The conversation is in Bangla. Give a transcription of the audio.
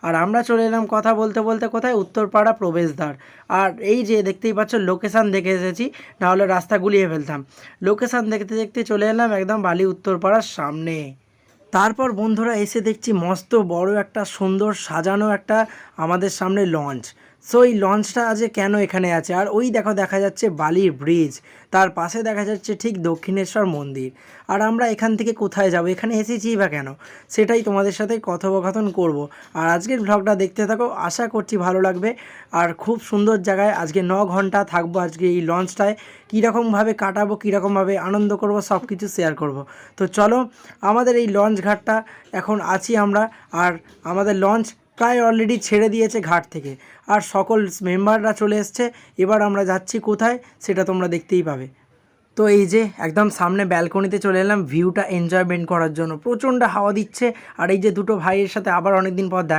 আর আমরা চলে এলাম কথা বলতে বলতে কোথায়, উত্তরপাড়া প্রবেশদ্বার। আর এই যে দেখতেই পাচ্ছ লোকেশান দেখে এসেছি, নাহলে রাস্তা গুলিয়ে ফেলতাম। লোকেশান দেখতে দেখতে চলে এলাম একদম বালি উত্তরপাড়ার সামনে। তারপর বন্ধুরা এসে দেখছি মস্ত বড় একটা সুন্দর সাজানো একটা আমাদের সামনে লঞ্চ। সো এই লঞ্চটা আজ কেন এখানে আছে, আর ওই দেখো দেখা যাচ্ছে বালির ব্রিজ, তার পাশে দেখা যাচ্ছে ঠিক দক্ষিণেশ্বর মন্দির। আর আমরা এখান থেকে কোথায় যাব, এখানে এসেছি বা কেন, সেটাই তোমাদের সাথে কথোপকথন করব। আর আজকের ভ্লগটা দেখতে থাকো, আশা করছি ভালো লাগবে। আর খুব সুন্দর জায়গায় আজকে 9 ঘন্টা থাকবো আজকে এই লঞ্চটায়। কীরকমভাবে কাটাবো, কীরকমভাবে আনন্দ করব, সব কিছু শেয়ার করব। তো চলো, আমাদের এই লঞ্চ ঘাটটা এখন আছি আমরা। আর আমাদের লঞ্চ প্রায় অলরেডি ছেড়ে দিয়েছে ঘাট থেকে, আর সকল মেম্বাররা চলে এসছে। এবার আমরা যাচ্ছি কোথায় সেটা তোমরা দেখতেই পাবে। তো এই যে একদম সামনে ব্যালকনিতে চলে এলাম ভিউটা এনজয়মেন্ট করার জন্য। প্রচণ্ড হাওয়া দিচ্ছে, আর এই যে দুটো ভাইয়ের সাথে আবার অনেক দিন পর দেখা